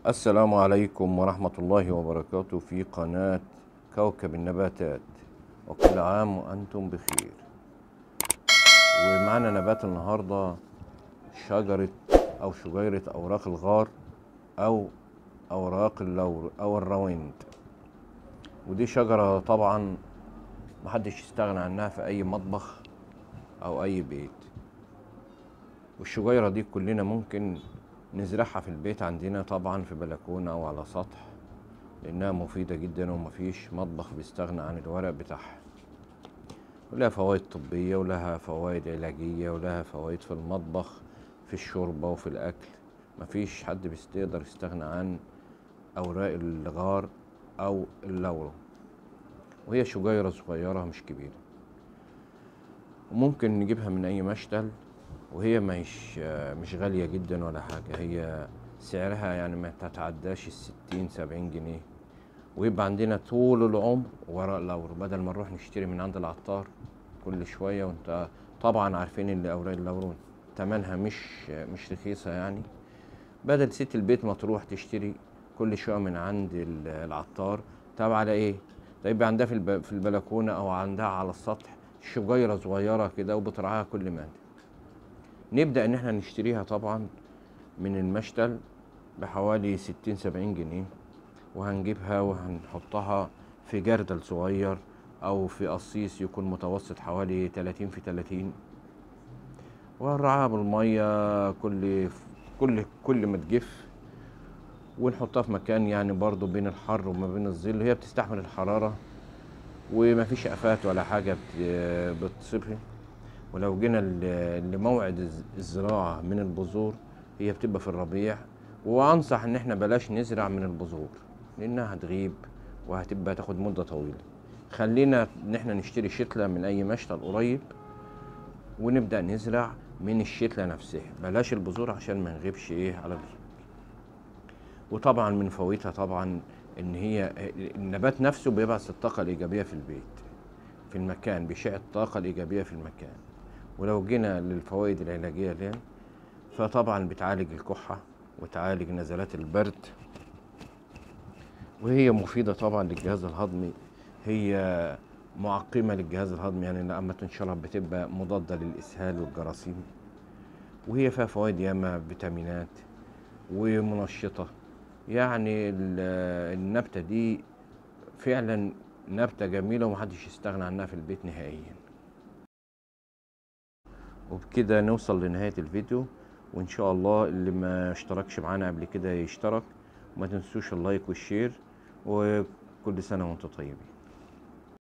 السلام عليكم ورحمة الله وبركاته في قناة كوكب النباتات، وكل عام وأنتم بخير. ومعنا نبات النهاردة شجرة أو شجيرة أوراق الغار أو أوراق اللور أو الراوند. ودي شجرة طبعا محدش يستغنى عنها في أي مطبخ أو أي بيت. والشجيرة دي كلنا ممكن نزرعها في البيت عندنا، طبعا في بلكونة أو على سطح، لأنها مفيدة جدا ومفيش مطبخ بيستغنى عن الورق بتاعها. ولها فوائد طبية ولها فوائد علاجية ولها فوائد في المطبخ، في الشوربة وفي الأكل. مفيش حد بيقدر يستغنى عن أوراق الغار أو اللورو. وهي شجيرة صغيرة مش كبيرة، وممكن نجيبها من أي مشتل، وهي مش غالية جدا ولا حاجة. هي سعرها يعني ما تتعداش 60-70 جنيه. ويبقى عندنا طول العمر ورق لورو، بدل ما نروح نشتري من عند العطار كل شوية. وانت طبعا عارفين ان اوراق اللورو تمنها مش رخيصة يعني. بدل ست البيت ما تروح تشتري كل شوية من عند العطار، طب على ايه؟ ده يبقى عندها في البلكونة او عندها على السطح شجيرة صغيرة كده وبترعاها كل ما نبدأ ان احنا نشتريها طبعا من المشتل بحوالي 60-70 جنيه. وهنجيبها وهنحطها في جردل صغير او في قصيص يكون متوسط حوالي 30 في 30، وهنرعاها بالمية كل ما تجف. ونحطها في مكان يعني برضو بين الحر وما بين الظل، هي بتستحمل الحرارة ومفيش آفات ولا حاجة بتصيبها. ولو جينا لموعد الزراعة من البذور، هي بتبقى في الربيع. وأنصح إن احنا بلاش نزرع من البذور لأنها هتغيب وهتبقى تاخد مدة طويلة. خلينا إن احنا نشتري شتلة من أي مشتل قريب ونبدأ نزرع من الشتلة نفسها، بلاش البذور عشان ما نغيبش على البذور. وطبعا من فوائدها طبعا إن هي النبات نفسه بيبعث الطاقة الإيجابية في البيت، في المكان، بيشع الطاقة الإيجابية في المكان. ولو جينا للفوائد العلاجية لها، فطبعا بتعالج الكحة وتعالج نزلات البرد. وهي مفيدة طبعا للجهاز الهضمي، هي معقمة للجهاز الهضمي، يعني لما تنشرب بتبقى مضادة للإسهال والجراثيم. وهي فيها فوائد ياما، فيتامينات ومنشطة. يعني النبتة دي فعلا نبتة جميلة ومحدش يستغنى عنها في البيت نهائيا. وبكده نوصل لنهاية الفيديو، وإن شاء الله اللي ما اشتركش معانا قبل كده يشترك. وما تنسوش اللايك والشير، وكل سنة وانتم طيبين.